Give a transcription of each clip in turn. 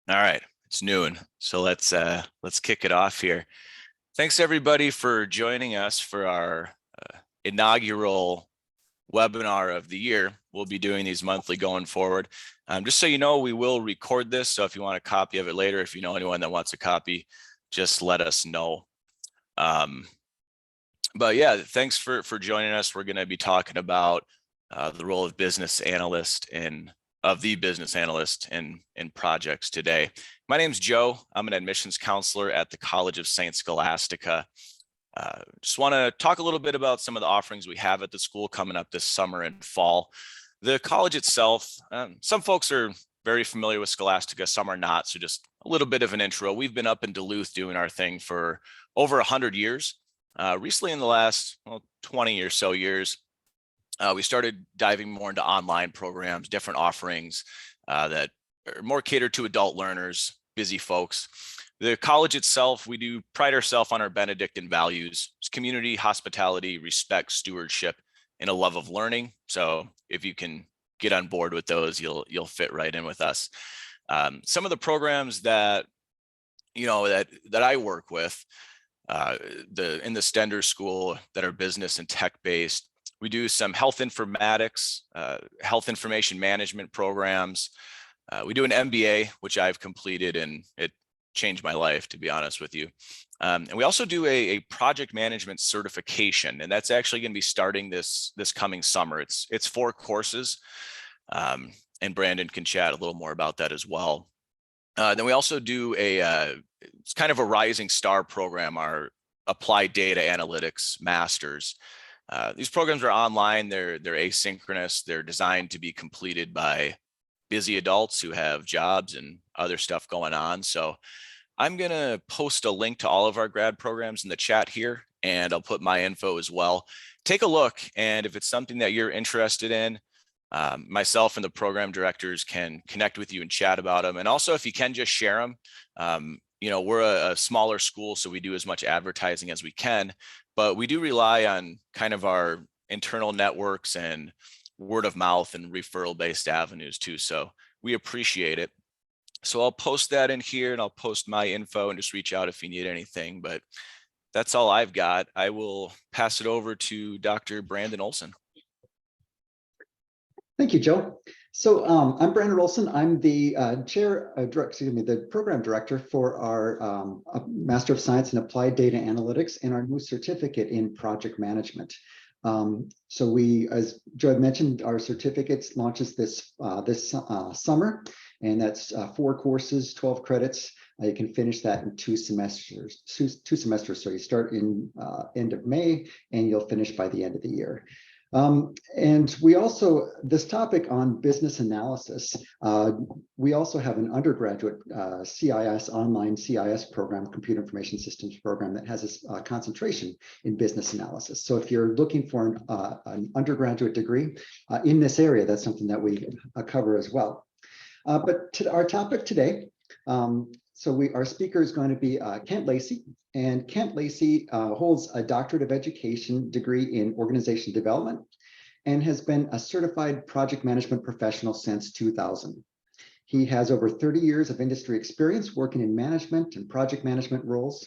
All right, it's noon, so let's kick it off here. Thanks everybody for joining us for our inaugural webinar of the year. We'll be doing these monthly going forward. Just so you know, we will record this, so if you want a copy of it later, if you know anyone that wants a copy, just let us know. But yeah, thanks for joining us. We're going to be talking about the role of business analyst in projects today. My name's Joe. I'm an admissions counselor at the College of St. Scholastica. Just want to talk a little bit about some of the offerings we have at the school coming up this summer and fall. The college itself, some folks are very familiar with Scholastica, some are not, so just a little bit of an intro. We've been up in Duluth doing our thing for over 100 years. Recently in the last 20 or so years, we started diving more into online programs, different offerings that are more catered to adult learners, busy folks. The college itself, we do pride ourselves on our Benedictine values: community, hospitality, respect, stewardship, and a love of learning. So if you can get on board with those, you'll fit right in with us. Some of the programs that that I work with in the Stender School that are business and tech based. We do some health informatics, health information management programs. We do an MBA, which I've completed, and it changed my life, to be honest with you. And we also do a project management certification, and that's actually going to be starting this coming summer. It's 4 courses, and Brandon can chat a little more about that as well. Then we also do it's kind of a rising star program, our Applied Data Analytics Masters. These programs are online, they're asynchronous, they're designed to be completed by busy adults who have jobs and other stuff going on. So I'm gonna post a link to all of our grad programs in the chat here, and I'll put my info as well. Take a look, and if it's something that you're interested in, myself and the program directors can connect with you and chat about them. And also, if you can, just share them. We're a smaller school, so we do as much advertising as we can, but we do rely on kind of our internal networks and word of mouth and referral based avenues too. So we appreciate it. So I'll post that in here, and I'll post my info, and just reach out if you need anything. But that's all I've got. I will pass it over to Dr. Brandon Olson. Thank you, Joe. So I'm Brandon Olson. I'm the the program director for our Master of Science in Applied Data Analytics and our new certificate in project management. So we, as Joe had mentioned, our certificates launches this summer, and that's 4 courses, 12 credits. You can finish that in 2 semesters. So you start in end of May, and you'll finish by the end of the year. And we also, this topic on business analysis, we also have an undergraduate CIS, online CIS program, Computer Information Systems program, that has a concentration in business analysis. So if you're looking for an undergraduate degree in this area, that's something that we cover as well. But to our topic today, our speaker is going to be Kent Lacy. And Kent Lacy holds a doctorate of education degree in organization development and has been a certified project management professional since 2000. He has over 30 years of industry experience working in management and project management roles.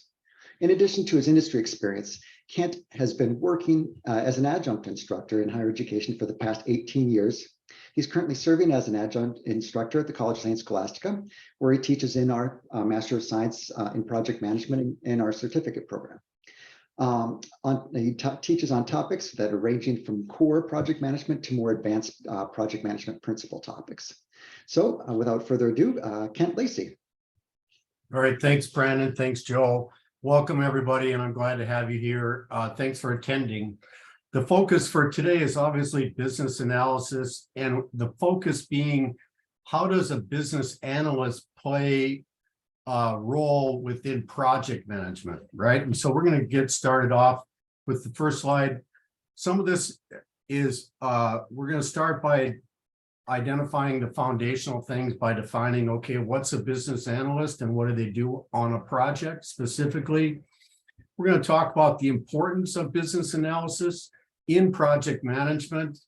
In addition to his industry experience, Kent has been working as an adjunct instructor in higher education for the past 18 years. He's currently serving as an adjunct instructor at the College of St. Scholastica, where he teaches in our Master of Science in Project Management in our certificate program. He teaches on topics that are ranging from core project management to more advanced project management principle topics. So without further ado, Kent Lacy. All right, thanks, Brandon. Thanks, Joel. Welcome, everybody, and I'm glad to have you here. Thanks for attending. The focus for today is obviously business analysis, and the focus being, how does a business analyst play a role within project management, right? And so we're going to get started off with the first slide. Some of this is, we're going to start by identifying the foundational things by defining, okay, what's a business analyst and what do they do on a project specifically? We're going to talk about the importance of business analysis in project management.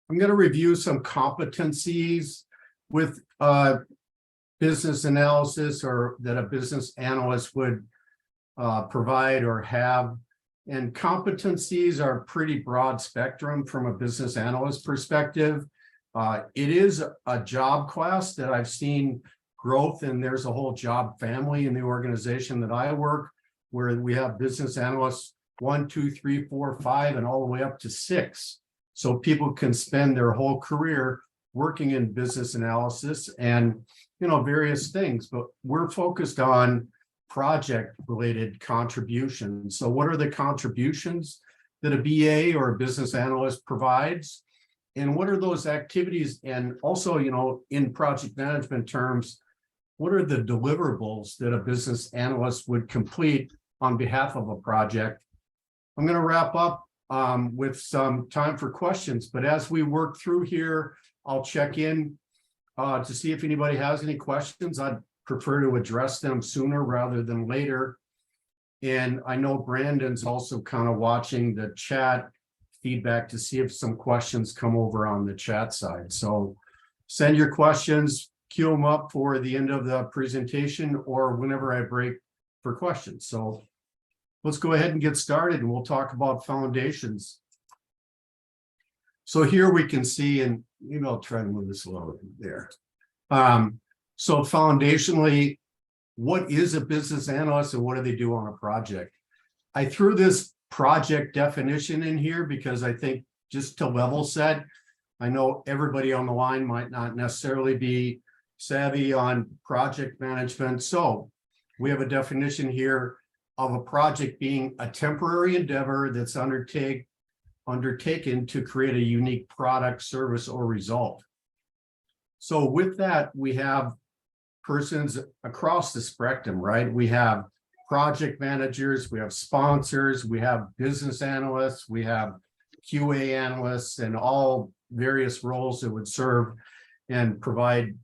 I'm going to review some competencies with business analysis or that a business analyst would provide or have. And competencies are pretty broad spectrum from a business analyst perspective. It is a job class that I've seen growth, and there's a whole job family in the organization that I work, where we have business analysts 1, 2, 3, 4, 5, and all the way up to 6. So people can spend their whole career working in business analysis and, you know, various things, but we're focused on project related contributions. So what are the contributions that a BA or a business analyst provides? And what are those activities? And also, you know, in project management terms, what are the deliverables that a business analyst would complete on behalf of a project? I'm going to wrap up with some time for questions, but as we work through here, I'll check in to see if anybody has any questions. I'd prefer to address them sooner rather than later. And I know Brandon's also kind of watching the chat feedback to see if some questions come over on the chat side. So send your questions, queue them up for the end of the presentation or whenever I break for questions. So let's go ahead and get started, and we'll talk about foundations. So here we can see, and maybe I'll try to move this a little bit there. So foundationally, what is a business analyst and what do they do on a project? I threw this project definition in here because I think, just to level set, I know everybody on the line might not necessarily be savvy on project management. So we have a definition here of a project being a temporary endeavor that's undertaken to create a unique product, service, or result. So with that, we have persons across the spectrum, right? We have project managers, we have sponsors, we have business analysts, we have QA analysts, and all various roles that would serve and provide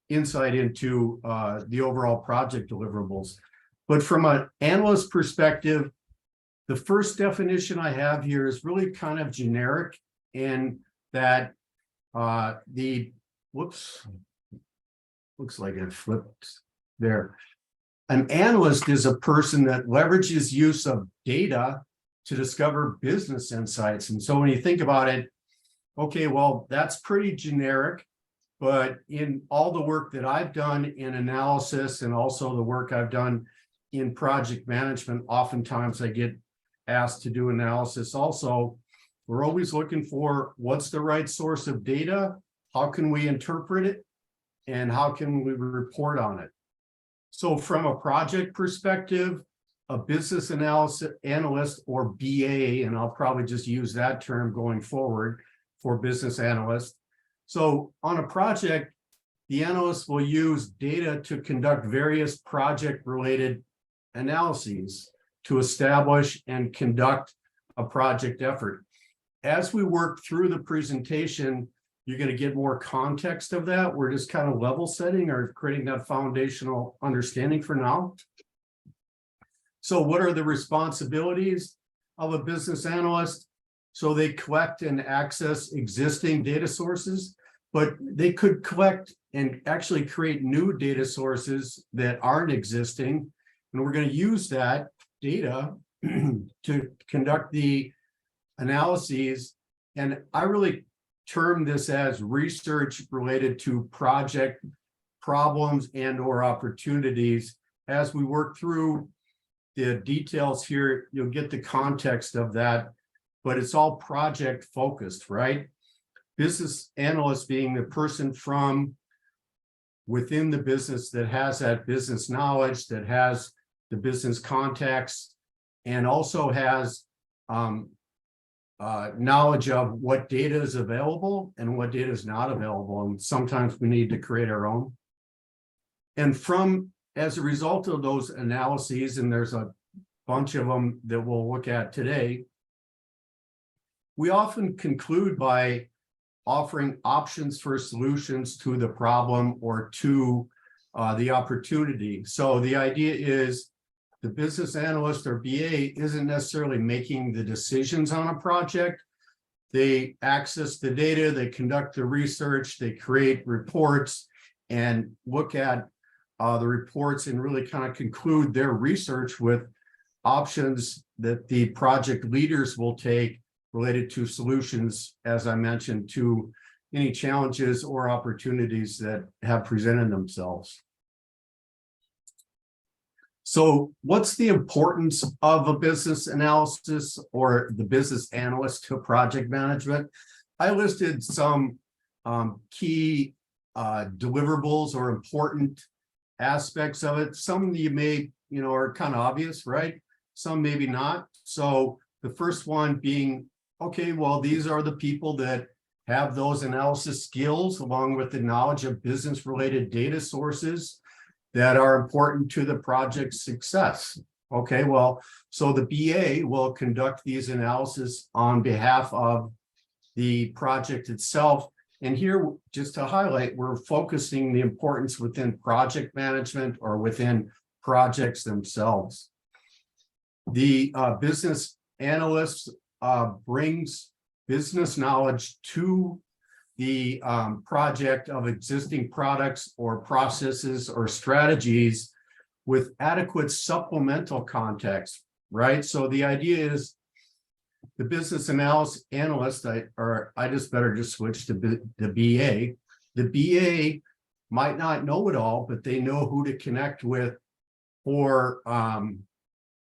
insight into the overall project deliverables. But from an analyst perspective, the first definition I have here is really kind of generic in that looks like it flipped there. An analyst is a person that leverages use of data to discover business insights. And so when you think about it, okay, well, that's pretty generic, but in all the work that I've done in analysis and also the work I've done in project management, oftentimes I get asked to do analysis also. We're always looking for what's the right source of data, how can we interpret it, and how can we report on it. So from a project perspective, a business analyst or BA, and I'll probably just use that term going forward for business analyst. So on a project, the analyst will use data to conduct various project-related analyses to establish and conduct a project effort. As we work through the presentation, you're going to get more context of that. We're just kind of level setting or creating that foundational understanding for now. So what are the responsibilities of a business analyst? So they collect and access existing data sources, but they could collect and actually create new data sources that aren't existing. And we're going to use that data to conduct the analyses. And I really term this as research related to project problems and or opportunities. As we work through the details here, you'll get the context of that, but it's all project focused, right? Business analyst being the person from within the business that has that business knowledge, that has the business context, and also has knowledge of what data is available and what data is not available. And sometimes we need to create our own. And as a result of those analyses, and there's a bunch of them that we'll look at today, we often conclude by offering options for solutions to the problem or to the opportunity. So the idea is the business analyst or BA isn't necessarily making the decisions on a project. They access the data, they conduct the research, they create reports, and look at the reports and really kind of conclude their research with options that the project leaders will take related to solutions, as I mentioned, to any challenges or opportunities that have presented themselves. So what's the importance of a business analysis or the business analyst to project management? I listed some key deliverables or important aspects of it. Some you may, are kind of obvious, right? Some maybe not. So the first one being, okay, well, these are the people that have those analysis skills along with the knowledge of business related data sources that are important to the project's success. Okay, well, so the BA will conduct these analysis on behalf of the project itself. And here, just to highlight, we're focusing the importance within project management or within projects themselves. The business analyst brings business knowledge to the project of existing products or processes or strategies with adequate supplemental context, right? So the idea is the business analyst, I just better just switch to the BA. The BA might not know it all, but they know who to connect with for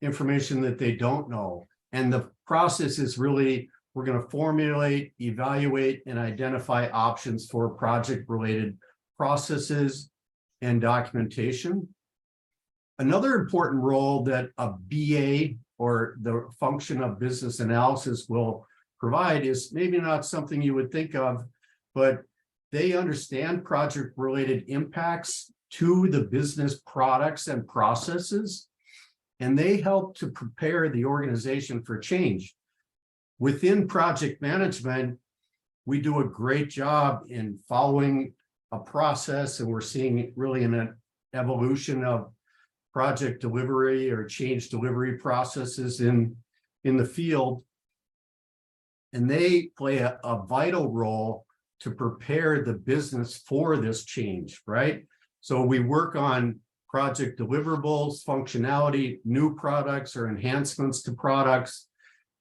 information that they don't know. And the process is really, we're going to formulate, evaluate, and identify options for project-related processes and documentation. Another important role that a BA or the function of business analysis will provide is maybe not something you would think of, but they understand project-related impacts to the business products and processes, and they help to prepare the organization for change. Within project management, we do a great job in following a process, and we're seeing really an evolution of project delivery or change delivery processes in the field. And they play a vital role to prepare the business for this change, right? So we work on project deliverables, functionality, new products or enhancements to products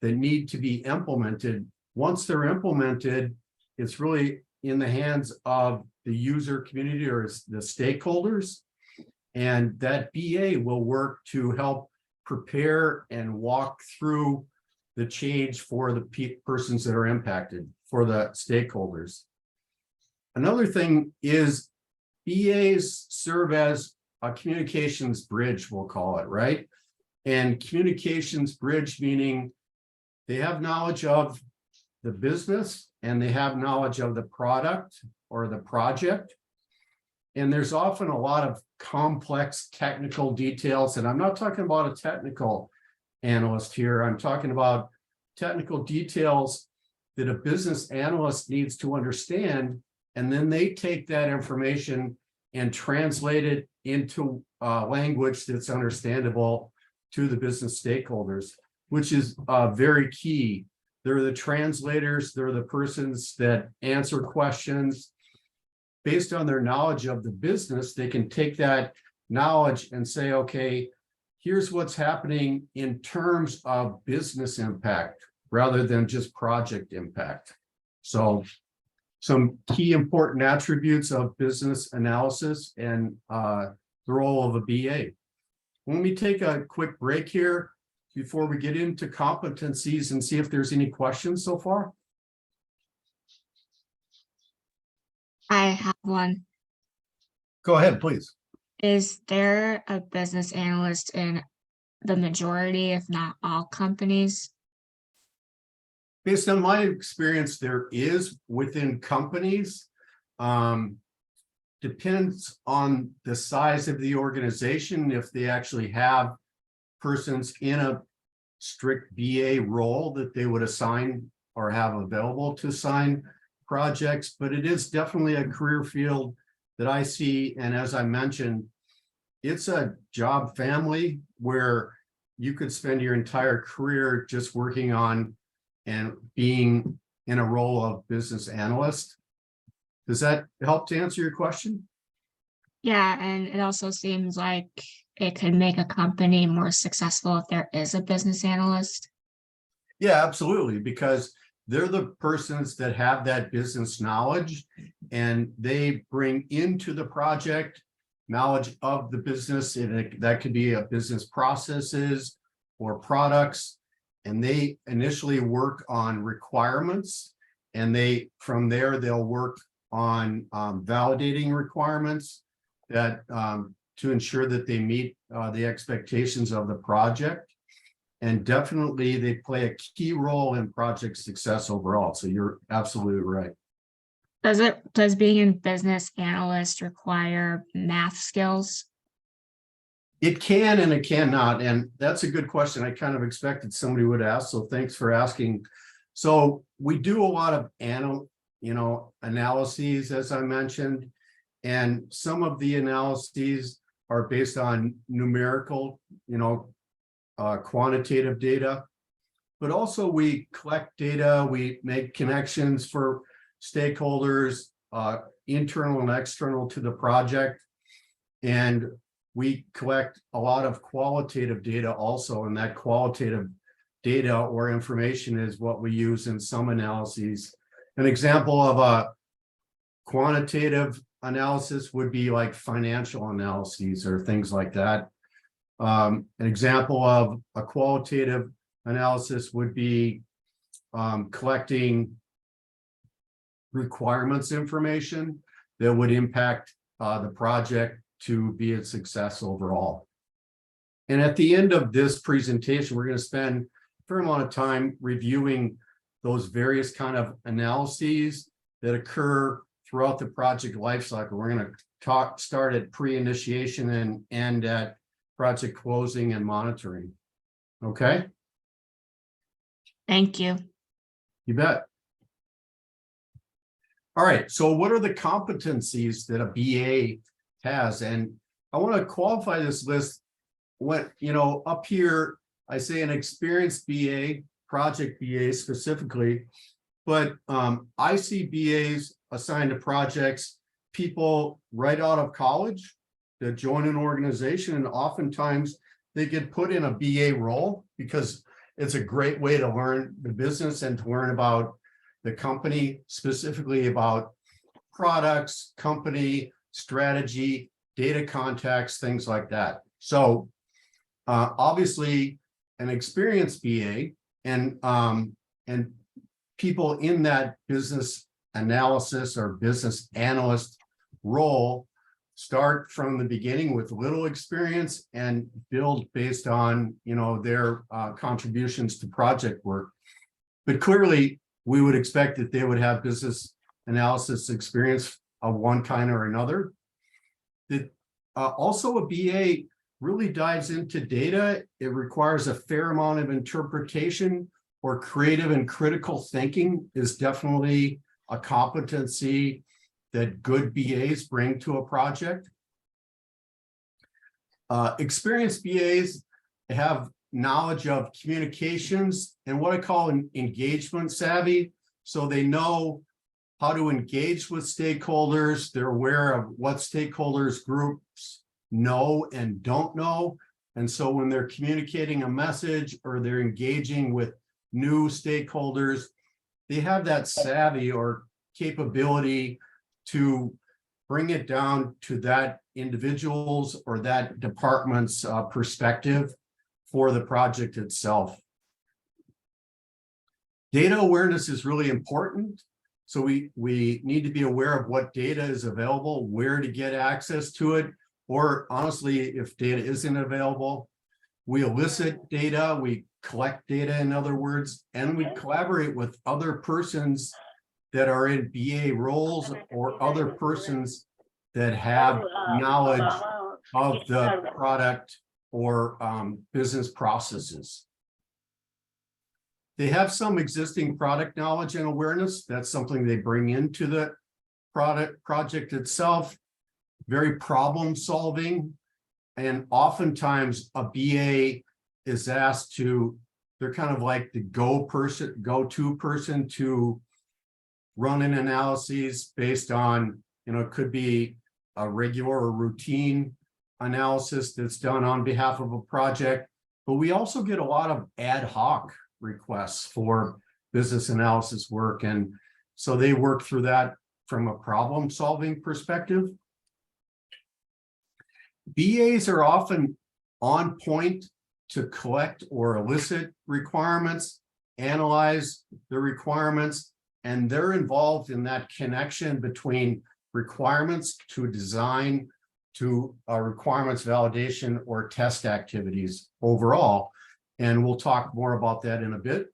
that need to be implemented. Once they're implemented, it's really in the hands of the user community or the stakeholders. And that BA will work to help prepare and walk through the change for the persons that are impacted, for the stakeholders. Another thing is BAs serve as a communications bridge, we'll call it, right? And communications bridge meaning they have knowledge of the business and they have knowledge of the product or the project. And there's often a lot of complex technical details. And I'm not talking about a technical analyst here. I'm talking about technical details that a business analyst needs to understand. And then they take that information and translate it into language that's understandable to the business stakeholders, which is very key. They're the translators, they're the persons that answer questions. Based on their knowledge of the business, they can take that knowledge and say, okay, here's what's happening in terms of business impact rather than just project impact. So some key important attributes of business analysis and the role of a BA. Let me take a quick break here before we get into competencies and see if there's any questions so far. I have one. Go ahead, please. Is there a business analyst in the majority, if not all companies? Based on my experience, there is within companies. Depends on the size of the organization, if they actually have persons in a strict BA role that they would assign or have available to assign projects, but it is definitely a career field that I see. And as I mentioned, it's a job family where you could spend your entire career just working on and being in a role of business analyst. Does that help to answer your question? Yeah, and it also seems like it could make a company more successful if there is a business analyst. Yeah, absolutely, because they're the persons that have that business knowledge, and they bring into the project knowledge of the business, and that could be a business processes or products, and they initially work on requirements, and from there they'll work on validating requirements that to ensure that they meet the expectations of the project. And definitely they play a key role in project success overall. So you're absolutely right. Does being a business analyst require math skills? It can and it cannot. And that's a good question. I kind of expected somebody would ask. So thanks for asking. So we do a lot of analyses, as I mentioned, and some of the analyses are based on numerical, quantitative data, but also we collect data, we make connections for stakeholders, internal and external to the project, and we collect a lot of qualitative data also, and that qualitative data or information is what we use in some analyses. An example of a quantitative analysis would be like financial analyses or things like that. An example of a qualitative analysis would be collecting requirements information that would impact the project to be a success overall. And at the end of this presentation, we're going to spend a fair amount of time reviewing those various kind of analyses that occur throughout the project lifecycle. We're going to start at pre-initiation and end at project closing and monitoring. Okay? Thank you. You bet. All right, so what are the competencies that a BA has? And I want to qualify this list. When, up here, I say an experienced BA, project BA specifically, but I see BAs assigned to projects, people right out of college that join an organization, and oftentimes they get put in a BA role because it's a great way to learn the business and to learn about the company, specifically about products, company, strategy, data contacts, things like that. So obviously an experienced BA and people in that business analysis or business analyst role start from the beginning with little experience and build based on their contributions to project work. But clearly we would expect that they would have business analysis experience of one kind or another. That also a BA really dives into data. It requires a fair amount of interpretation, or creative and critical thinking is definitely a competency that good BAs bring to a project. Experienced BAs have knowledge of communications and what I call an engagement savvy. So they know how to engage with stakeholders. They're aware of what stakeholders groups know and don't know. And so when they're communicating a message or they're engaging with new stakeholders, they have that savvy or capability to bring it down to that individual's or that department's perspective for the project itself. Data awareness is really important. So we need to be aware of what data is available, where to get access to it, or honestly, if data isn't available, we elicit data, we collect data, in other words, and we collaborate with other persons that are in BA roles or other persons that have knowledge of the product or business processes. They have some existing product knowledge and awareness. That's something they bring into the project itself. Very problem solving. And oftentimes a BA is asked to, they're kind of like the go-to person to run an analysis based on, it could be a regular or routine analysis that's done on behalf of a project, but we also get a lot of ad hoc requests for business analysis work. And so they work through that from a problem solving perspective. BAs are often on point to collect or elicit requirements, analyze the requirements, and they're involved in that connection between requirements to design to requirements validation or test activities overall. And we'll talk more about that in a bit.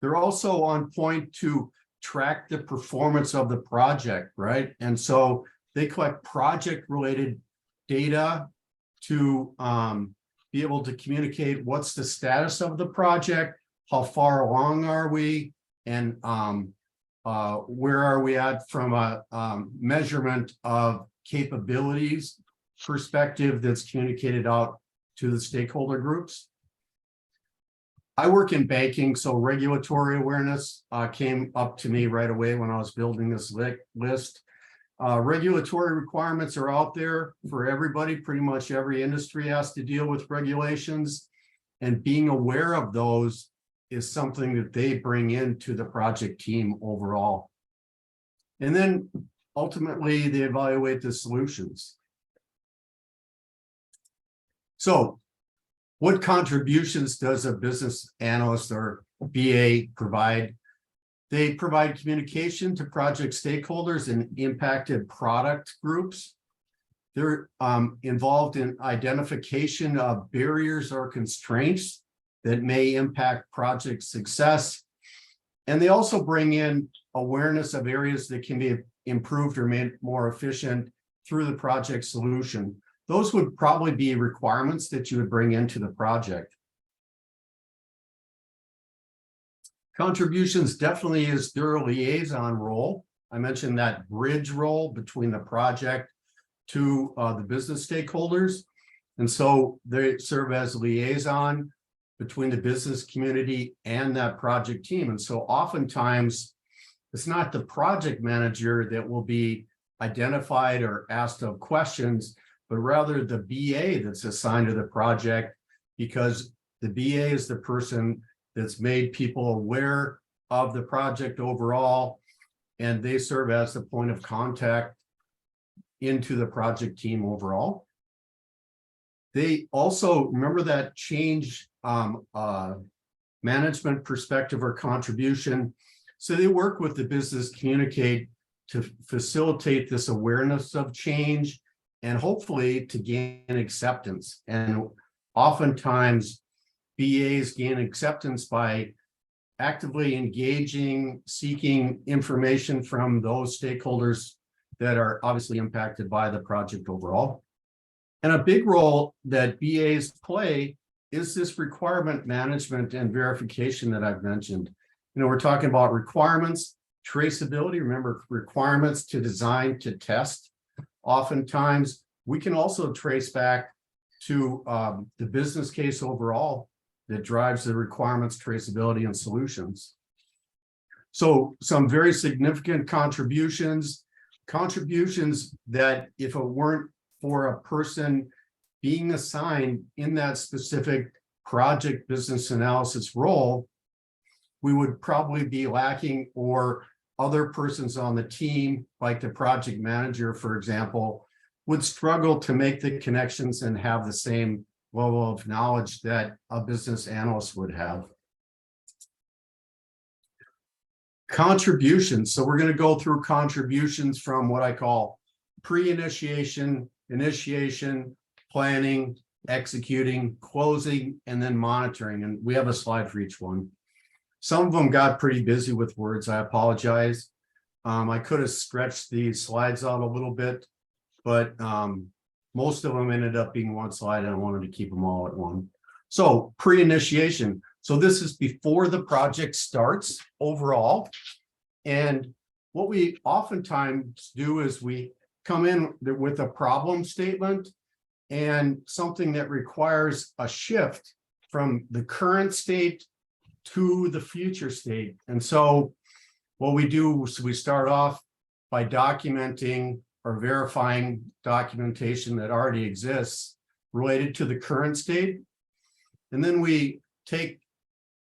They're also on point to track the performance of the project, right? And so they collect project-related data to be able to communicate what's the status of the project, how far along are we, and where are we at from a measurement of capabilities perspective that's communicated out to the stakeholder groups. I work in banking, so regulatory awareness came up to me right away when I was building this list. Regulatory requirements are out there for everybody. Pretty much every industry has to deal with regulations, and being aware of those is something that they bring into the project team overall. And then ultimately they evaluate the solutions. So what contributions does a business analyst or BA provide? They provide communication to project stakeholders and impacted product groups. They're involved in identification of barriers or constraints that may impact project success. And they also bring in awareness of areas that can be improved or made more efficient through the project solution. Those would probably be requirements that you would bring into the project. Contributions definitely is their liaison role. I mentioned that bridge role between the project to the business stakeholders. And so they serve as a liaison between the business community and that project team. And so oftentimes it's not the project manager that will be identified or asked of questions, but rather the BA that's assigned to the project, because the BA is the person that's made people aware of the project overall, and they serve as the point of contact into the project team overall. They also, remember that change management perspective or contribution. So they work with the business communicate to facilitate this awareness of change and hopefully to gain acceptance. And oftentimes BAs gain acceptance by actively engaging, seeking information from those stakeholders that are obviously impacted by the project overall. And a big role that BAs play is this requirement management and verification that I've mentioned. You know, we're talking about requirements, traceability, remember requirements to design to test. Oftentimes, we can also trace back to the business case overall that drives the requirements, traceability, and solutions. So some very significant contributions that if it weren't for a person being assigned in that specific project business analysis role, we would probably be lacking, or other persons on the team, like the project manager, for example, would struggle to make the connections and have the same level of knowledge that a business analyst would have. Contributions. So we're going to go through contributions from what I call pre-initiation, initiation, planning, executing, closing, and then monitoring. And we have a slide for each one. Some of them got pretty busy with words. I apologize. I could have stretched the slides out a little bit, but most of them ended up being one slide, and I wanted to keep them all at one. So pre-initiation. So this is before the project starts overall. And what we oftentimes do is we come in with a problem statement and something that requires a shift from the current state to the future state. And so what we do is we start off by documenting or verifying documentation that already exists related to the current state. And then we take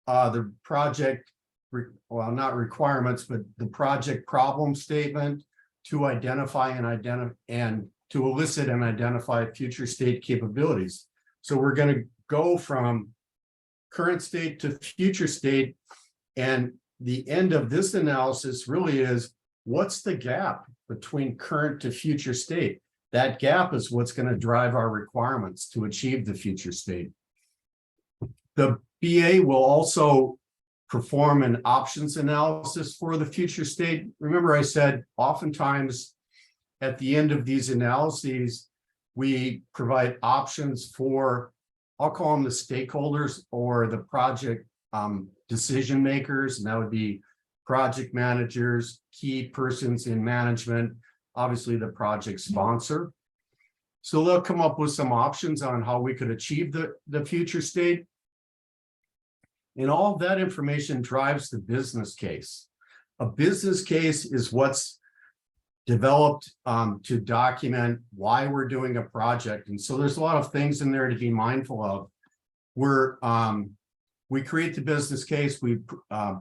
the project, well, not requirements, but the project problem statement to identify and to elicit and identify future state capabilities. So we're going to go from current state to future state. And the end of this analysis really is, what's the gap between current to future state? That gap is what's going to drive our requirements to achieve the future state. The BA will also perform an options analysis for the future state. Remember, I said oftentimes at the end of these analyses, we provide options for, I'll call them the stakeholders or the project decision makers, and that would be project managers, key persons in management, obviously the project sponsor. So they'll come up with some options on how we could achieve the future state. And all of that information drives the business case. A business case is what's developed to document why we're doing a project. And so there's a lot of things in there to be mindful of. We create the business case, we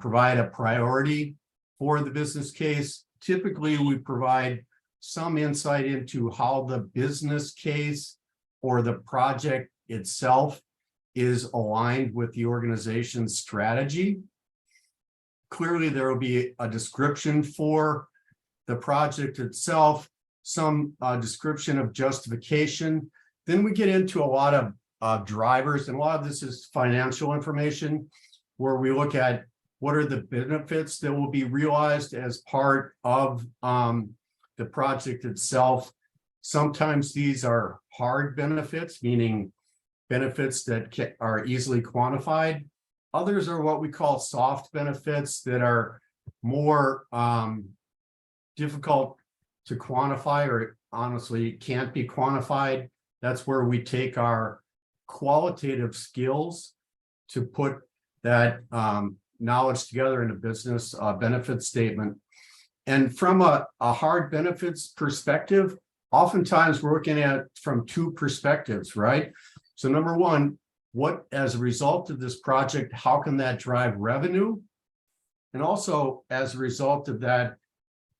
provide a priority for the business case. Typically, we provide some insight into how the business case or the project itself is aligned with the organization's strategy. Clearly, there will be a description for the project itself, some description of justification. Then we get into a lot of drivers, and a lot of this is financial information, where we look at what are the benefits that will be realized as part of the project itself. Sometimes these are hard benefits, meaning benefits that are easily quantified. Others are what we call soft benefits that are more difficult to quantify, or honestly can't be quantified. That's where we take our qualitative skills to put that knowledge together in a business benefit statement. And from a hard benefits perspective, oftentimes we're looking at from two perspectives, right? So number one, what, as a result of this project, how can that drive revenue? And also, as a result of that,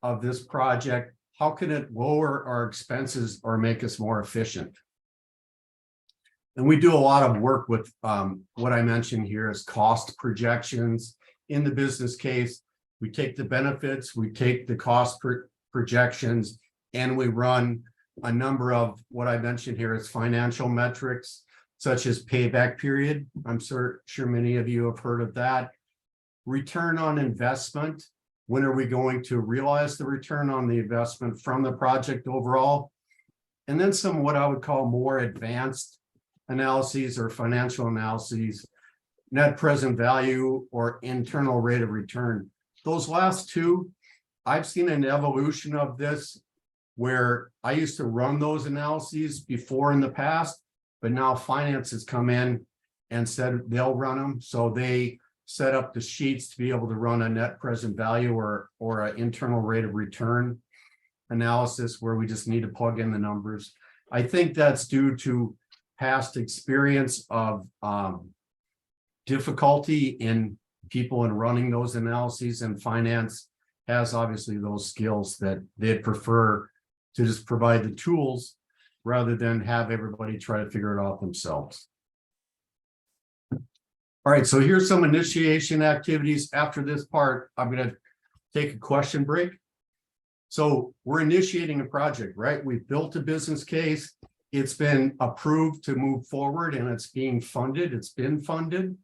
of this project, how can it lower our expenses or make us more efficient? And we do a lot of work with what I mentioned here as cost projections in the business case. We take the benefits, we take the cost projections, and we run a number of what I mentioned here as financial metrics, such as payback period. I'm sure many of you have heard of that. Return on investment. When are we going to realize the return on the investment from the project overall? And then some what I would call more advanced analyses or financial analyses, net present value or internal rate of return. Those last two, I've seen an evolution of this where I used to run those analyses before in the past, but now finance has come in and said they'll run them. So they set up the sheets to be able to run a net present value or an internal rate of return analysis where we just need to plug in the numbers. I think that's due to past experience of difficulty in people in running those analyses, and finance has obviously those skills that they'd prefer to just provide the tools rather than have everybody try to figure it out themselves. All right, so here's some initiation activities. After this part, I'm going to take a question break. So we're initiating a project, right? We've built a business case. It's been approved to move forward and it's being funded. It's been funded.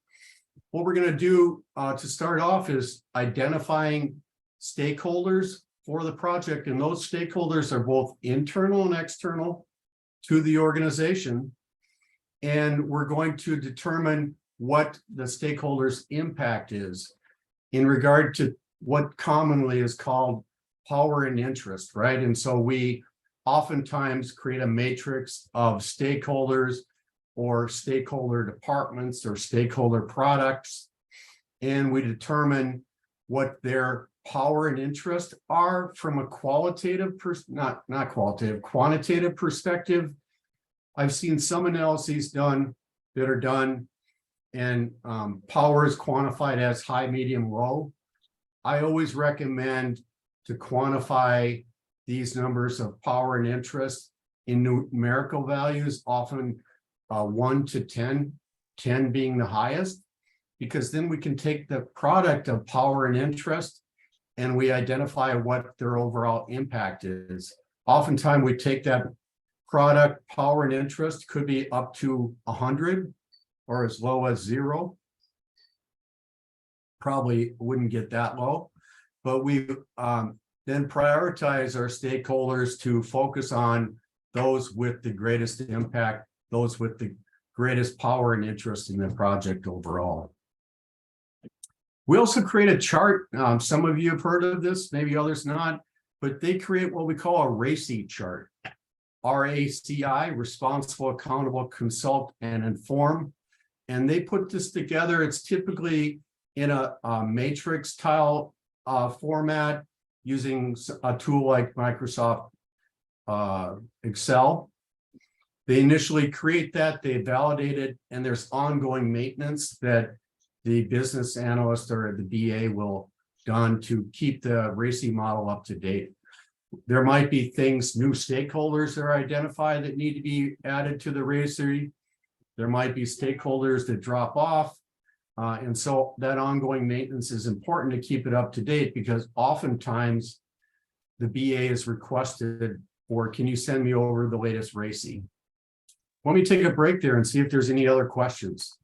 What we're going to do to start off is identifying stakeholders for the project. And those stakeholders are both internal and external to the organization. And we're going to determine what the stakeholders' impact is in regard to what commonly is called power and interest, right? And so we oftentimes create a matrix of stakeholders or stakeholder departments or stakeholder products, and we determine what their power and interest are from a quantitative perspective. I've seen some analyses done that are done, and power is quantified as high, medium, low. I always recommend to quantify these numbers of power and interest in numerical values, often 1 to 10, 10 being the highest, because then we can take the product of power and interest and we identify what their overall impact is. Oftentimes we take that product, power and interest, could be up to 100 or as low as 0. Probably wouldn't get that low, but we then prioritize our stakeholders to focus on those with the greatest impact, those with the greatest power and interest in the project overall. We also create a chart. Some of you have heard of this, maybe others not, but they create what we call a RACI chart. RACI, Responsible, Accountable, Consult, and Inform. And they put this together. It's typically in a matrix tile format using a tool like Microsoft Excel. They initially create that, they validate it, and there's ongoing maintenance that the business analyst or the BA will done to keep the RACI model up to date. There might be things, new stakeholders that are identified that need to be added to the RACI. There might be stakeholders that drop off. And so that ongoing maintenance is important to keep it up to date, because oftentimes the BA is requested, or can you send me over the latest RACI? Let me take a break there and see if there's any other questions.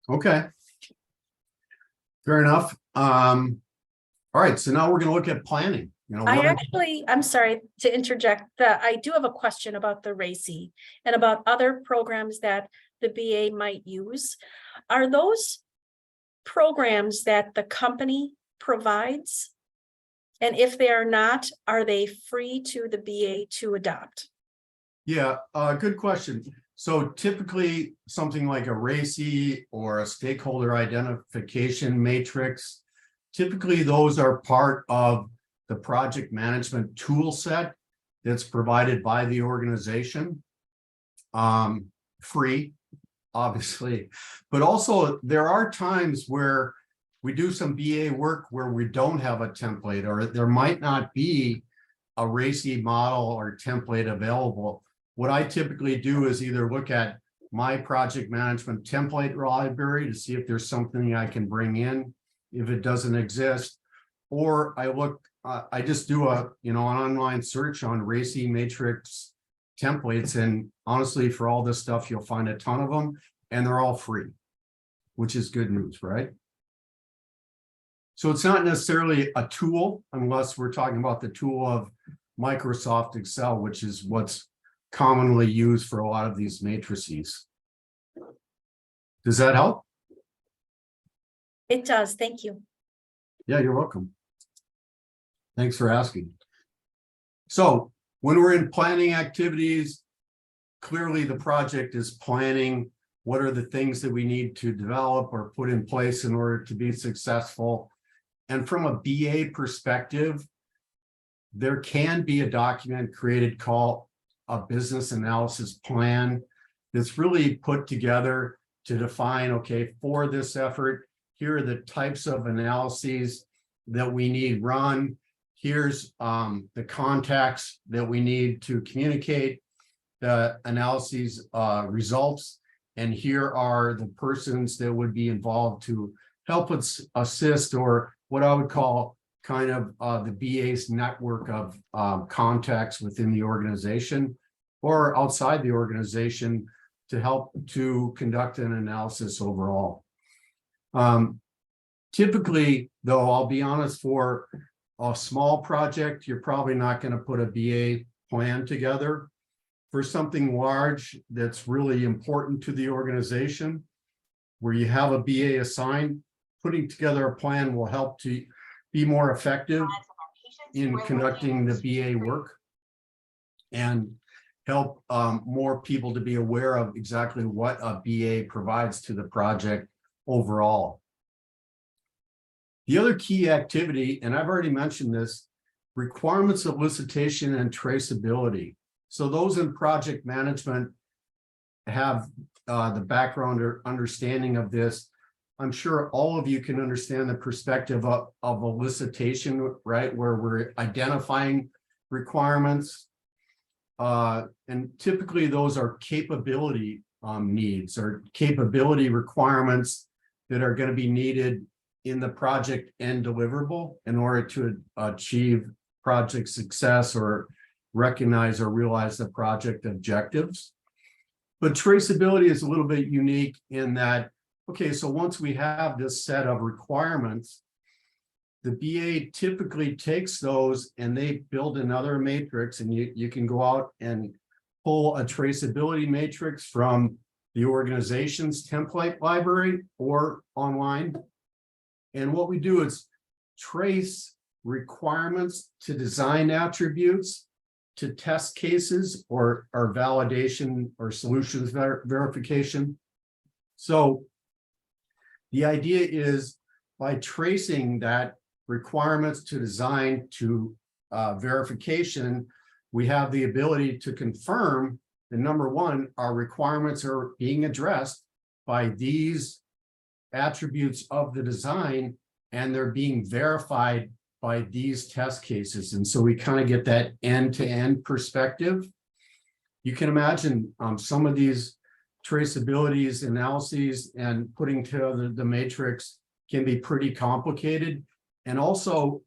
Okay. Fair enough. All right, so now we're going to look at planning. I'm sorry to interject, that I do have a question about the RACI and about other programs that the BA might use. Are those programs that the company provides? And if they are not, are they free to the BA to adopt? Yeah, good question. So typically something like a RACI or a stakeholder identification matrix, typically those are part of the project management tool set that's provided by the organization. Free, obviously, but also there are times where we do some BA work where we don't have a template, or there might not be a RACI model or template available. What I typically do is either look at my project management template library to see if there's something I can bring in if it doesn't exist, or I just do an online search on RACI matrix templates, and honestly, for all this stuff, you'll find a ton of them, and they're all free, which is good news, right? So it's not necessarily a tool, unless we're talking about the tool of Microsoft Excel, which is what's commonly used for a lot of these matrices. Does that help? It does, thank you. Yeah, you're welcome. Thanks for asking. So when we're in planning activities, clearly the project is planning what are the things that we need to develop or put in place in order to be successful. And from a BA perspective, there can be a document created called a business analysis plan that's really put together to define, okay, for this effort, here are the types of analyses that we need run. Here's the contacts that we need to communicate the analyses results. And here are the persons that would be involved to help us assist, or what I would call kind of the BA's network of contacts within the organization or outside the organization to help to conduct an analysis overall. Typically, though, I'll be honest, for a small project, you're probably not going to put a BA plan together. For something large that's really important to the organization, where you have a BA assigned, putting together a plan will help to be more effective in conducting the BA work and help more people to be aware of exactly what a BA provides to the project overall. The other key activity, and I've already mentioned this, requirements of elicitation and traceability. So those in project management have the background or understanding of this. I'm sure all of you can understand the perspective of elicitation, right? Where we're identifying requirements. And typically those are capability needs or capability requirements that are going to be needed in the project end deliverable in order to achieve project success or recognize or realize the project objectives. But traceability is a little bit unique in that, okay, so once we have this set of requirements, the BA typically takes those and they build another matrix, and you can go out and pull a traceability matrix from the organization's template library or online. And what we do is trace requirements to design attributes, to test cases or validation or solutions verification. So the idea is by tracing that requirements to design to verification, we have the ability to confirm that number one, our requirements are being addressed by these attributes of the design, and they're being verified by these test cases. And so we kind of get that end-to-end perspective. You can imagine some of these traceabilities, analyses, and putting together the matrix can be pretty complicated. And also,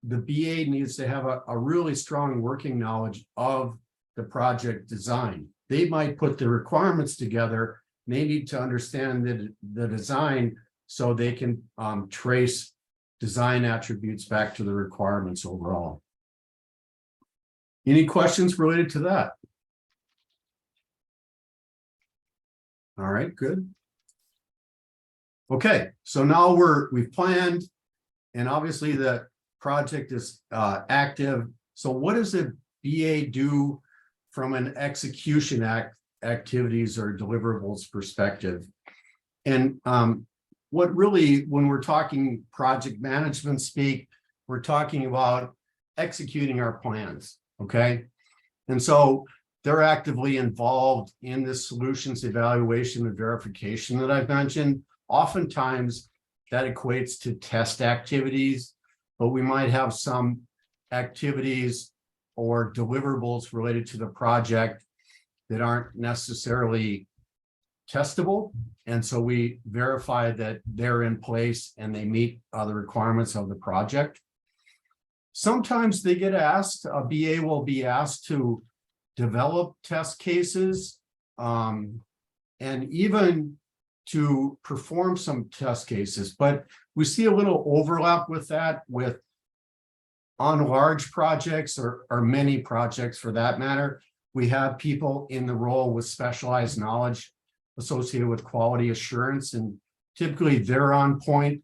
the BA needs to have a really strong working knowledge of the project design. They might put the requirements together. They need to understand the design so they can trace design attributes back to the requirements overall. Any questions related to that? All right, good. Okay, so now we've planned, and obviously the project is active. So what does a BA do from an execution activities or deliverables perspective? And what really, when we're talking project management speak, we're talking about executing our plans, okay? And so they're actively involved in the solutions evaluation and verification that I've mentioned. Oftentimes that equates to test activities, but we might have some activities or deliverables related to the project that aren't necessarily testable. And so we verify that they're in place and they meet the requirements of the project. Sometimes they get asked, a BA will be asked to develop test cases and even to perform some test cases, but we see a little overlap with that on large projects or many projects for that matter. We have people in the role with specialized knowledge associated with quality assurance, and typically they're on point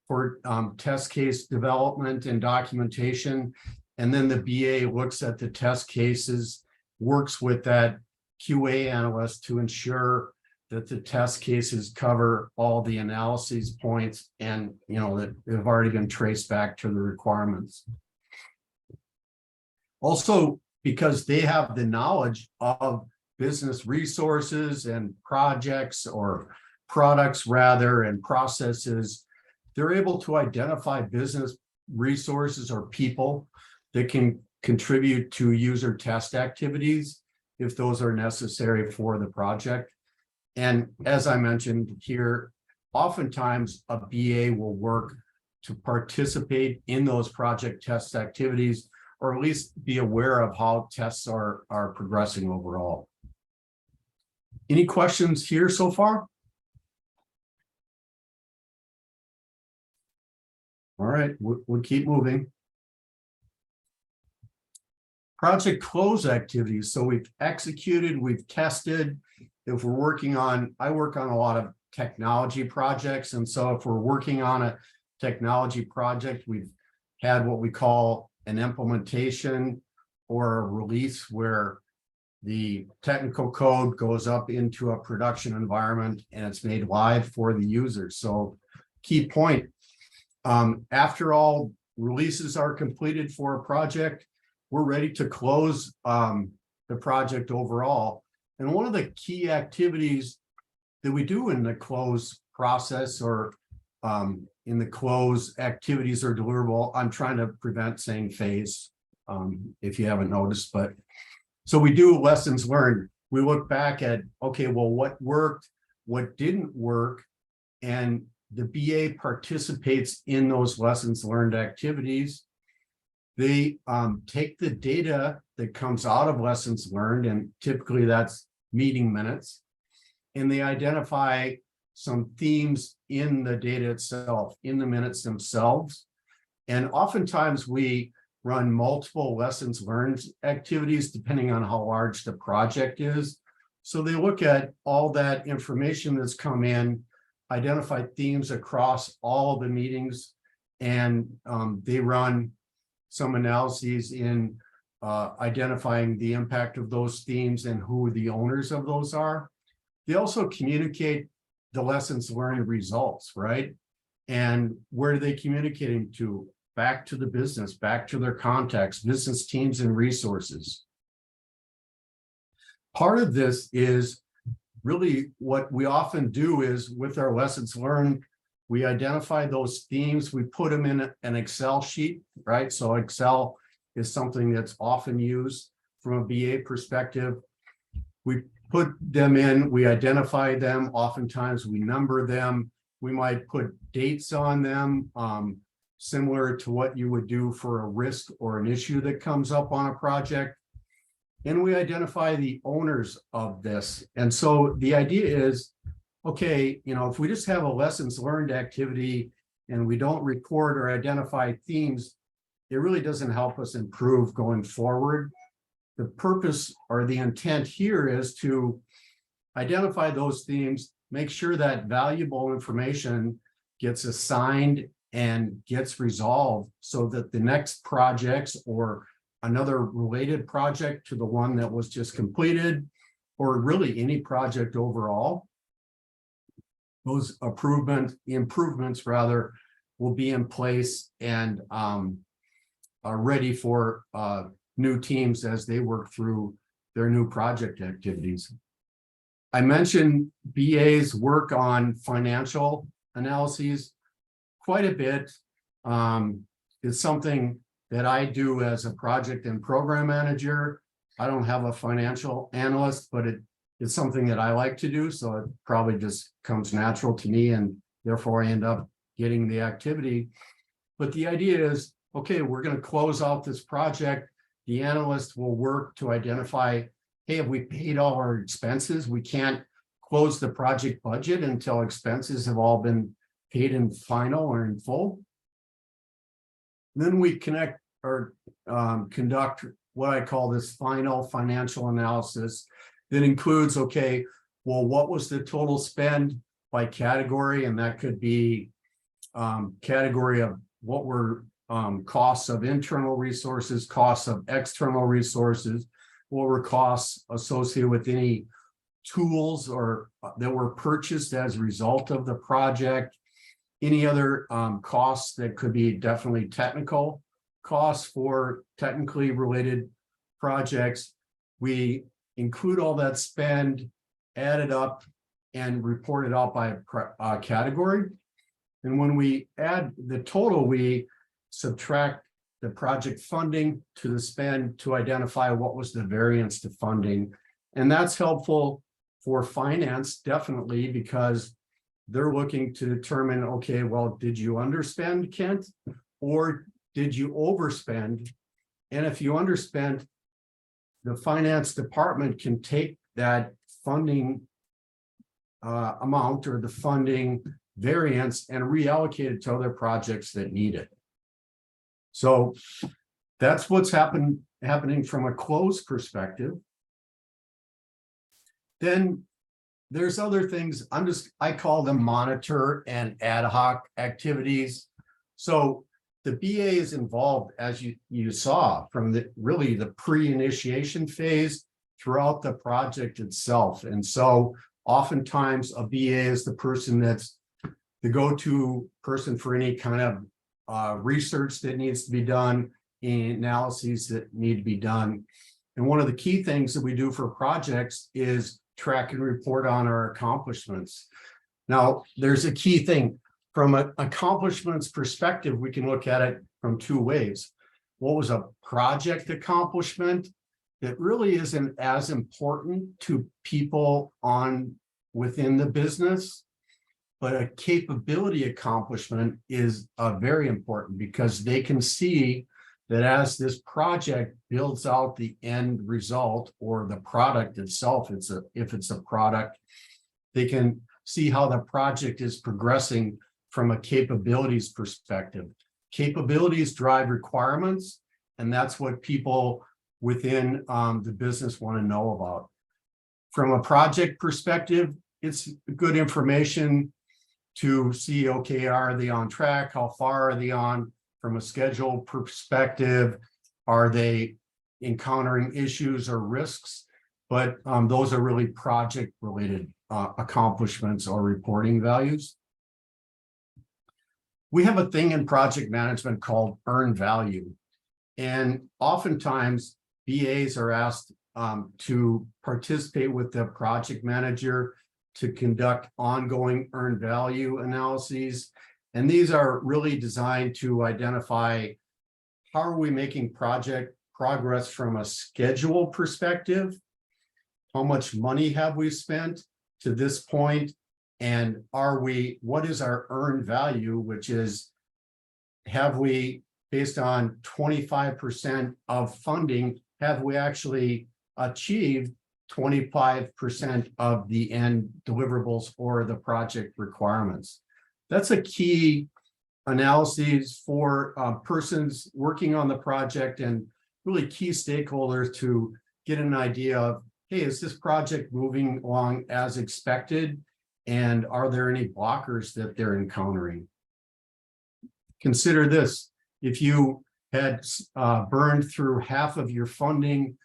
for test case development and documentation. And then the BA looks at the test cases, works with that QA analyst to ensure that the test cases cover all the analyses points and that have already been traced back to the requirements. Also, because they have the knowledge of business resources and projects or products rather and processes, they're able to identify business resources or people that can contribute to user test activities if those are necessary for the project. And as I mentioned here, oftentimes a BA will work to participate in those project test activities, or at least be aware of how tests are progressing overall. Any questions here so far? All right, we'll keep moving. Project close activities. So we've executed, we've tested. If we're working on, I work on a lot of technology projects. And so if we're working on a technology project, we've had what we call an implementation or a release where the technical code goes up into a production environment and it's made live for the user. So key point, after all releases are completed for a project, we're ready to close the project overall. And one of the key activities that we do in the close process, or in the close activities or deliverable, I'm trying to prevent saying phase, if you haven't noticed, but so we do lessons learned. We look back at, okay, well, what worked, what didn't work, and the BA participates in those lessons learned activities. They take the data that comes out of lessons learned, and typically that's meeting minutes, and they identify some themes in the data itself, in the minutes themselves. And oftentimes we run multiple lessons learned activities depending on how large the project is. So they look at all that information that's come in, identify themes across all the meetings, and they run some analyses in identifying the impact of those themes and who the owners of those are. They also communicate the lessons learned results, right? And where are they communicating to? Back to the business, back to their contacts, business teams and resources. Part of this is really what we often do is with our lessons learned, we identify those themes, we put them in an Excel sheet, right? So Excel is something that's often used from a BA perspective. We put them in, we identify them, oftentimes we number them, we might put dates on them, similar to what you would do for a risk or an issue that comes up on a project. And we identify the owners of this. And so the idea is, okay, you know, if we just have a lessons learned activity and we don't record or identify themes, it really doesn't help us improve going forward. The purpose or the intent here is to identify those themes, make sure that valuable information gets assigned and gets resolved so that the next projects or another related project to the one that was just completed, or really any project overall, those improvements rather will be in place and are ready for new teams as they work through their new project activities. I mentioned BA's work on financial analyses quite a bit. It's something that I do as a project and program manager. I don't have a financial analyst, but it's something that I like to do. So it probably just comes natural to me, and therefore I end up getting the activity. But the idea is, okay, we're going to close out this project. The analyst will work to identify, hey, have we paid all our expenses? We can't close the project budget until expenses have all been paid in final or in full. Then we connect or conduct what I call this final financial analysis that includes, okay, well, what was the total spend by category? And that could be category of what were costs of internal resources, costs of external resources, what were costs associated with any tools or that were purchased as a result of the project, any other costs that could be definitely technical costs for technically related projects. We include all that spend, add it up, and report it out by category. And when we add the total, we subtract the project funding to the spend to identify what was the variance to funding. And that's helpful for finance, definitely, because they're looking to determine, okay, well, did you underspend, Kent, or did you overspend? And if you underspent, the finance department can take that funding amount or the funding variance and reallocate it to other projects that need it. So that's what's happening from a close perspective. Then there's other things. I call them monitor and ad hoc activities. So the BA is involved, as you saw, from really the pre-initiation phase throughout the project itself. And so oftentimes a BA is the person that's the go-to person for any kind of research that needs to be done, analyses that need to be done. And one of the key things that we do for projects is track and report on our accomplishments. Now, there's a key thing. From an accomplishments perspective, we can look at it from two ways. What was a project accomplishment that really isn't as important to people within the business, but a capability accomplishment is very important because they can see that as this project builds out the end result or the product itself, if it's a product, they can see how the project is progressing from a capabilities perspective. Capabilities drive requirements, and that's what people within the business want to know about. From a project perspective, it's good information to see, okay, are they on track? How far are they on? From a schedule perspective, are they encountering issues or risks? But those are really project related accomplishments or reporting values. We have a thing in project management called earned value. And oftentimes BAs are asked to participate with the project manager to conduct ongoing earned value analyses. And these are really designed to identify how are we making project progress from a schedule perspective? How much money have we spent to this point? And what is our earned value, which is, have we, based on 25% of funding, have we actually achieved 25% of the end deliverables or the project requirements? That's a key analysis for persons working on the project and really key stakeholders to get an idea of, hey, is this project moving along as expected? And are there any blockers that they're encountering? Consider this: if you had burned through half of your funding,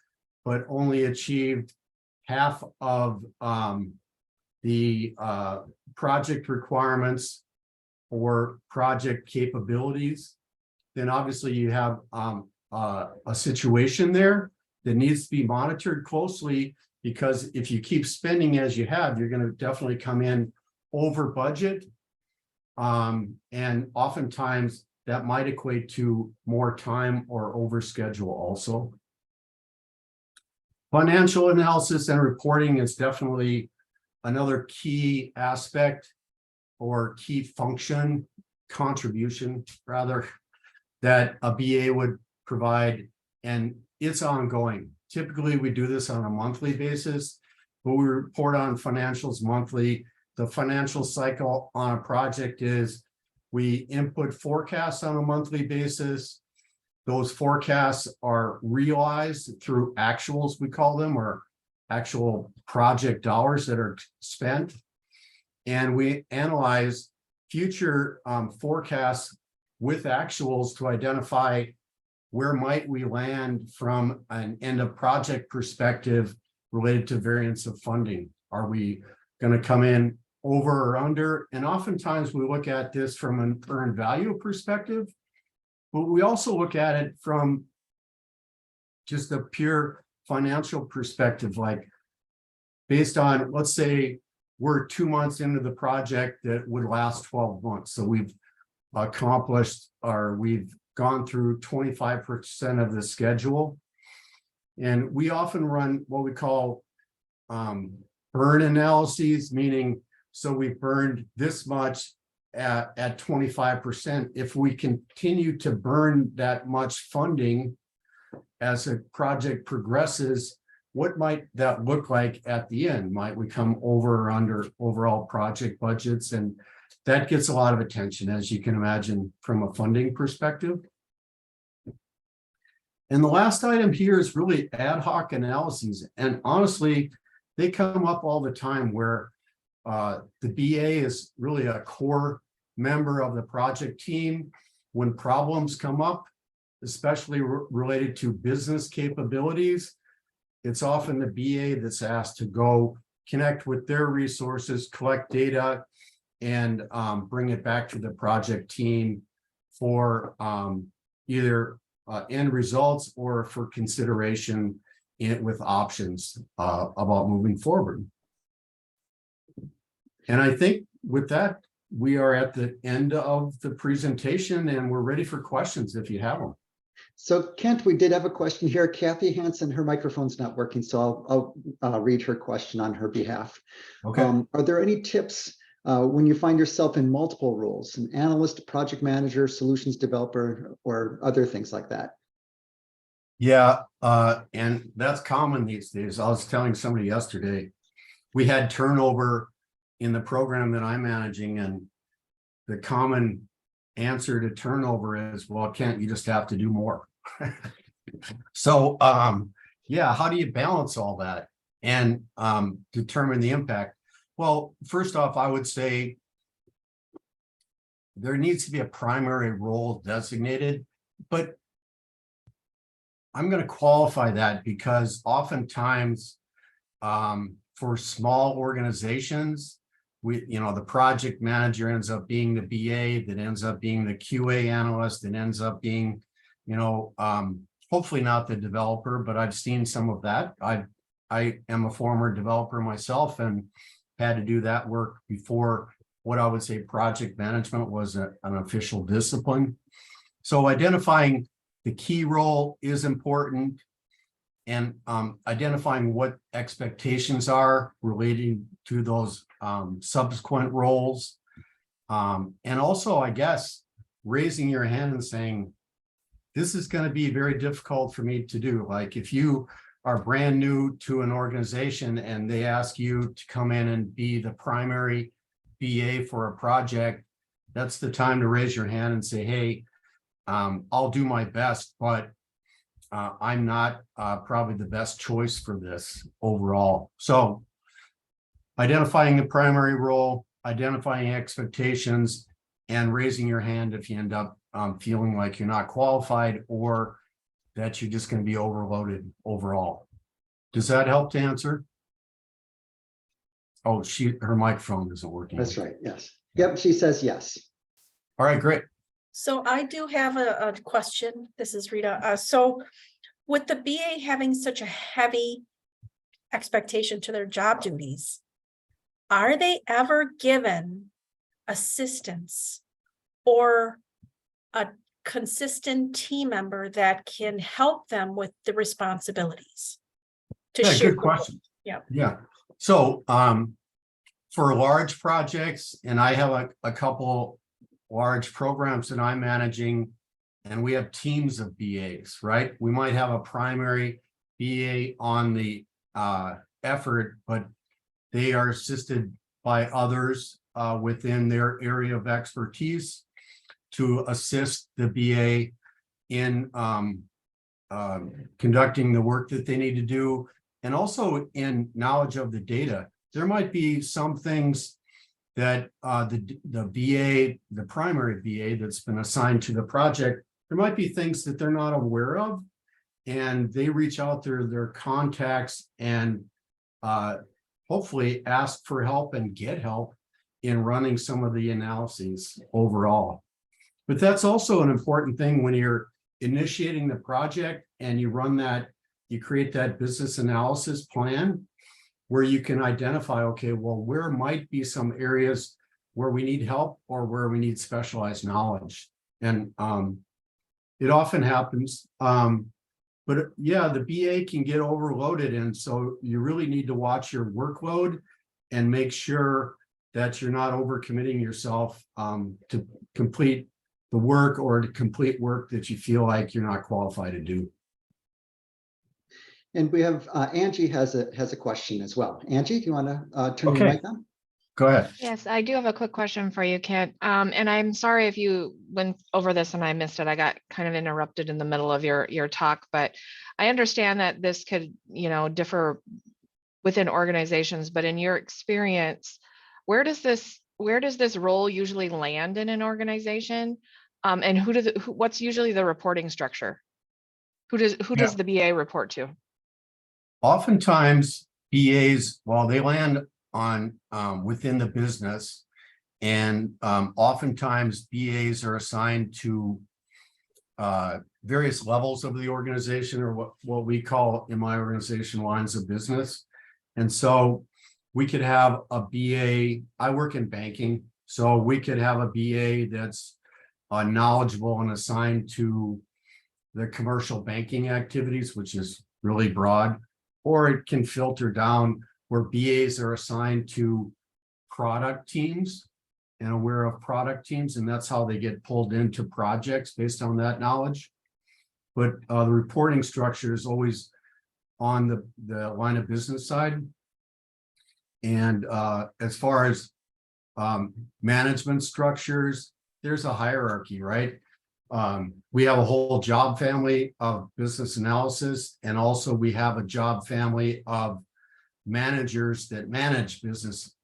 but only achieved half of the project requirements or project capabilities, then obviously you have a situation there that needs to be monitored closely, because if you keep spending as you have, you're going to definitely come in over budget. And oftentimes that might equate to more time or over schedule also. Financial analysis and reporting is definitely another key aspect or key function, contribution rather, that a BA would provide, and it's ongoing. Typically, we do this on a monthly basis, but we report on financials monthly. The financial cycle on a project is we input forecasts on a monthly basis. Those forecasts are realized through actuals, we call them, or actual project dollars that are spent. And we analyze future forecasts with actuals to identify where might we land from an end of project perspective related to variance of funding. Are we going to come in over or under? And oftentimes we look at this from an earned value perspective, but we also look at it from just a pure financial perspective, like based on, let's say we're 2 months into the project that would last 12 months. So we've accomplished, or we've gone through 25% of the schedule. And we often run what we call burn analyses, meaning, so we've burned this much at 25%. If we continue to burn that much funding as a project progresses, what might that look like at the end? Might we come over or under overall project budgets? And that gets a lot of attention, as you can imagine, from a funding perspective. And the last item here is really ad hoc analyses. And honestly, they come up all the time where the BA is really a core member of the project team. When problems come up, especially related to business capabilities, it's often the BA that's asked to go connect with their resources, collect data, and bring it back to the project team for either end results or for consideration with options about moving forward. And I think with that, we are at the end of the presentation and we're ready for questions if you have them. So Kent, we did have a question here. Kathy Hansen, her microphone's not working, so I'll read her question on her behalf. Okay. Are there any tips when you find yourself in multiple roles, an analyst, project manager, solutions developer, or other things like that? Yeah, and that's common these days. I was telling somebody yesterday, we had turnover in the program that I'm managing, and the common answer to turnover is, well, Kent, you just have to do more. So, yeah, how do you balance all that and determine the impact? Well, first off, I would say there needs to be a primary role designated, but I'm going to qualify that because oftentimes for small organizations, the project manager ends up being the BA, that ends up being the QA analyst, and ends up being, hopefully not the developer, but I've seen some of that. I am a former developer myself and had to do that work before what I would say project management was an official discipline. So identifying the key role is important, and identifying what expectations are relating to those subsequent roles. And also, I guess, raising your hand and saying, this is going to be very difficult for me to do. Like if you are brand new to an organization and they ask you to come in and be the primary BA for a project, that's the time to raise your hand and say, hey, I'll do my best, but I'm not probably the best choice for this overall. So identifying the primary role, identifying expectations, and raising your hand if you end up feeling like you're not qualified or that you're just going to be overloaded overall. Does that help to answer? Oh, her microphone isn't working. That's right. Yes. Yep. She says yes. All right, great. So I do have a question. This is Rita. So with the BA having such a heavy expectation to their job duties, are they ever given assistance or a consistent team member that can help them with the responsibilities? Yeah, good question. Yeah. Yeah. So for large projects, and I have a couple large programs that I'm managing, and we have teams of BAs, right? We might have a primary BA on the effort, but they are assisted by others within their area of expertise to assist the BA in conducting the work that they need to do, and also in knowledge of the data. There might be some things that the BA, the primary BA that's been assigned to the project, there might be things that they're not aware of, and they reach out to their contacts and hopefully ask for help and get help in running some of the analyses overall. But that's also an important thing when you're initiating the project and you run that, you create that business analysis plan where you can identify, okay, well, where might be some areas where we need help or where we need specialized knowledge. And it often happens. But yeah, the BA can get overloaded. And so you really need to watch your workload and make sure that you're not overcommitting yourself to complete the work or to complete work that you feel like you're not qualified to do. And we have Angie has a question as well. Angie, do you want to turn your mic on? Go ahead. Yes, I do have a quick question for you, Kent. And I'm sorry if you went over this and I missed it. I got kind of interrupted in the middle of your talk, but I understand that this could, differ within organizations, but in your experience, where does this role usually land in an organization? And what's usually the reporting structure? Who does the BA report to? Oftentimes BAs, well, they land on within the business, and oftentimes BAs are assigned to various levels of the organization, or what we call in my organization lines of business. And so we could have a BA, I work in banking, so we could have a BA that's knowledgeable and assigned to the commercial banking activities, which is really broad, or it can filter down where BAs are assigned to product teams and aware of product teams, and that's how they get pulled into projects based on that knowledge. But the reporting structure is always on the line of business side. And as far as management structures, there's a hierarchy, right? We have a whole job family of business analysis, and also we have a job family of managers that manage business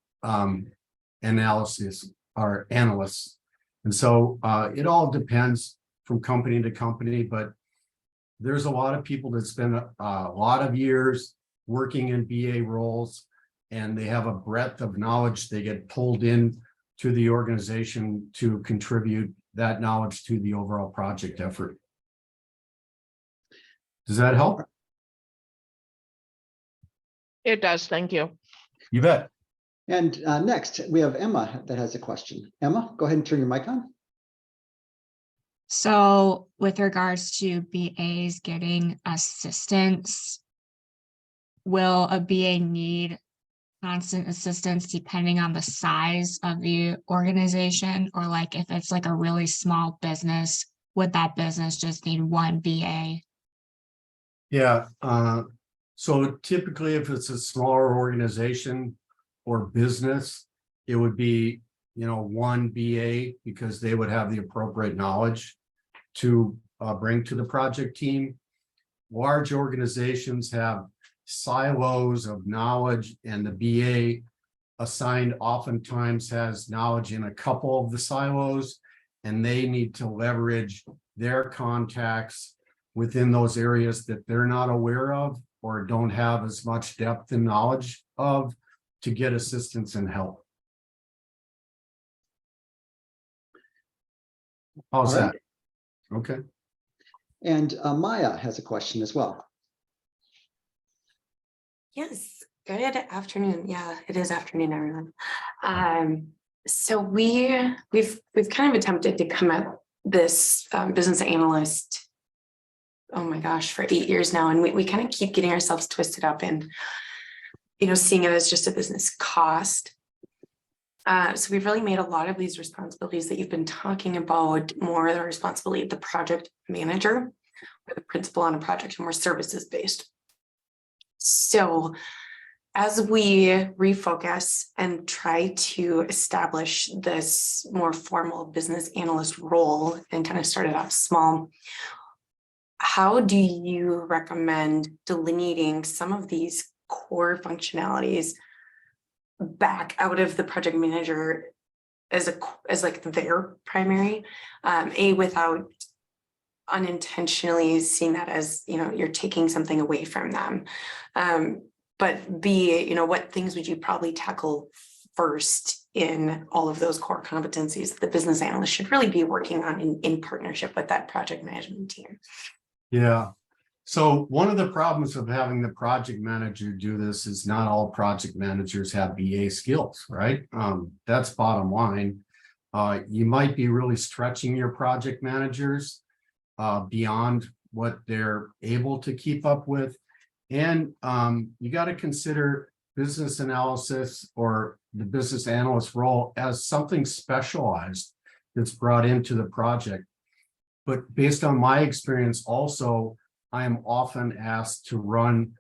analysis, or analysts. And so it all depends from company to company, but there's a lot of people that spend a lot of years working in BA roles, and they have a breadth of knowledge. They get pulled in to the organization to contribute that knowledge to the overall project effort. Does that help? It does. Thank you. You bet. And next, we have Emma that has a question. Emma, go ahead and turn your mic on. So with regards to BAs getting assistance, will a BA need constant assistance depending on the size of the organization? Or like if it's like a really small business, would that business just need one BA? Yeah. So typically if it's a smaller organization or business, it would be, one BA, because they would have the appropriate knowledge to bring to the project team. Large organizations have silos of knowledge, and the BA assigned oftentimes has knowledge in a couple of the silos, and they need to leverage their contacts within those areas that they're not aware of or don't have as much depth and knowledge of to get assistance and help. How's that? Okay. And Maya has a question as well. Yes, good afternoon. Yeah, it is afternoon, everyone. So we've kind of attempted to come at this business analyst, oh my gosh, for 8 years now, and we kind of keep getting ourselves twisted up and seeing it as just a business cost. So we've really made a lot of these responsibilities that you've been talking about more the responsibility of the project manager or the principal on a project, and more services based. So as we refocus and try to establish this more formal business analyst role and kind of start it off small, how do you recommend delineating some of these core functionalities back out of the project manager as like their primary, without unintentionally seeing that as you're taking something away from them, but B, what things would you probably tackle first in all of those core competencies that the business analyst should really be working on in partnership with that project management team? Yeah. So one of the problems of having the project manager do this is not all project managers have BA skills, right? That's bottom line. You might be really stretching your project managers beyond what they're able to keep up with. And you got to consider business analysis or the business analyst role as something specialized that's brought into the project. But based on my experience also, I am often asked to run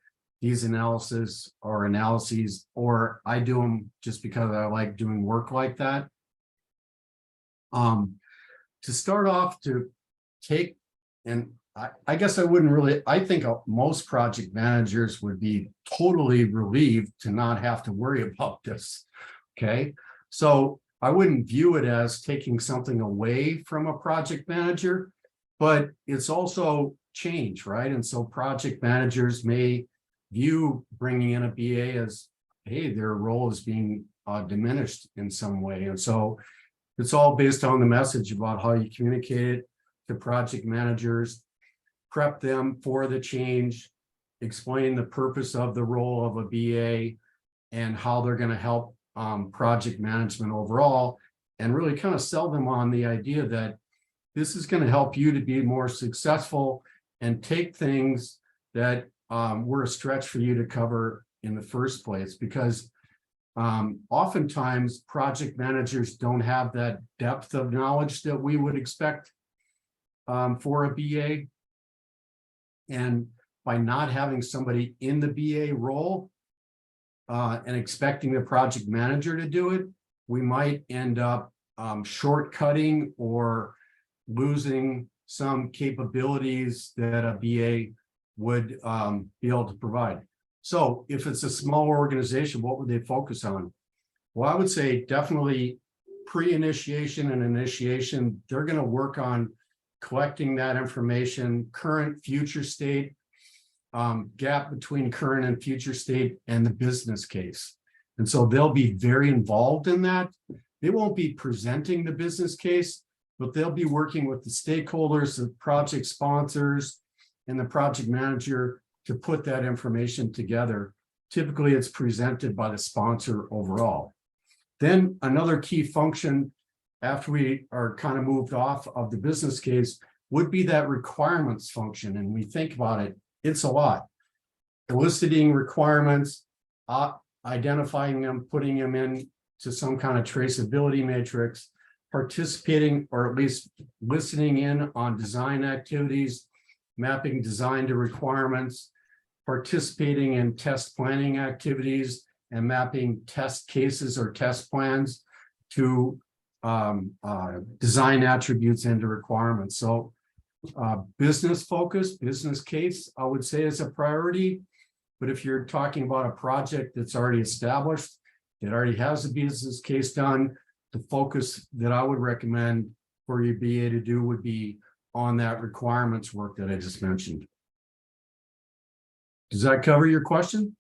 these analyses, or I do them just because I like doing work like that. To start off, to take, and I guess I wouldn't really, I think most project managers would be totally relieved to not have to worry about this. Okay, so I wouldn't view it as taking something away from a project manager, but it's also change, right? And so project managers may view bringing in a BA as, hey, their role is being diminished in some way. And so it's all based on the message about how you communicate it to project managers, prep them for the change, explain the purpose of the role of a BA and how they're going to help project management overall, and really kind of sell them on the idea that this is going to help you to be more successful and take things that were a stretch for you to cover in the first place. Because oftentimes project managers don't have that depth of knowledge that we would expect for a BA. And by not having somebody in the BA role and expecting the project manager to do it, we might end up shortcutting or losing some capabilities that a BA would be able to provide. So if it's a small organization, what would they focus on? Well, I would say definitely pre-initiation and initiation. They're going to work on collecting that information, current, future state, gap between current and future state, and the business case. And so they'll be very involved in that. They won't be presenting the business case, but they'll be working with the stakeholders, the project sponsors, and the project manager to put that information together. Typically, it's presented by the sponsor overall. Then another key function after we are kind of moved off of the business case would be that requirements function. And we think about it, it's a lot. Eliciting requirements, identifying them, putting them in to some kind of traceability matrix, participating or at least listening in on design activities, mapping design to requirements, participating in test planning activities, and mapping test cases or test plans to design attributes into requirements. So business focus, business case, I would say is a priority. But if you're talking about a project that's already established, that already has a business case done, the focus that I would recommend for your BA to do would be on that requirements work that I just mentioned. Does that cover your question?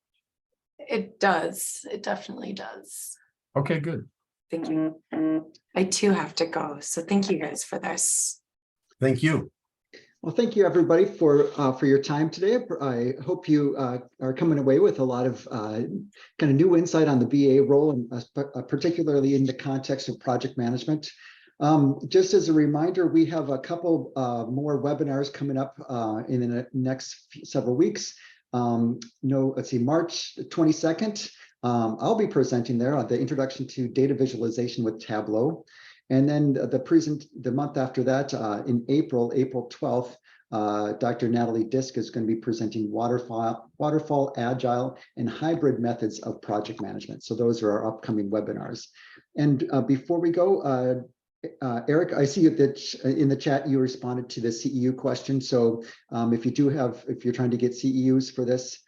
It does. It definitely does. Okay, good. Thank you. I too have to go. So thank you guys for this. Thank you. Well, thank you everybody for your time today. I hope you are coming away with a lot of kind of new insight on the BA role, and particularly in the context of project management. Just as a reminder, we have a couple more webinars coming up in the next several weeks. Let's see, March 22nd, I'll be presenting there on the introduction to data visualization with Tableau. And then the month after that, in April 12th, Dr. Natalie Disk is going to be presenting waterfall, agile, and hybrid methods of project management. So those are our upcoming webinars. And before we go, Eric, I see that in the chat you responded to the CEU question. So if you're trying to get CEUs for this,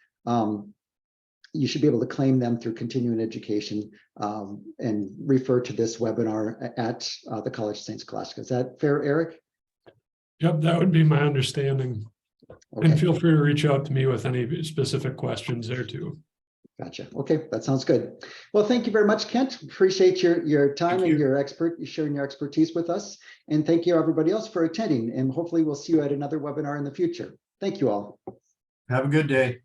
you should be able to claim them through continuing education and refer to this webinar at the College of St. Scholastica. Is that fair, Eric? Yep, that would be my understanding. Okay. And feel free to reach out to me with any specific questions there too. Gotcha. Okay, that sounds good. Well, thank you very much, Kent. Appreciate your time and your sharing your expertise with us. And thank you everybody else for attending. And hopefully we'll see you at another webinar in the future. Thank you all. Have a good day.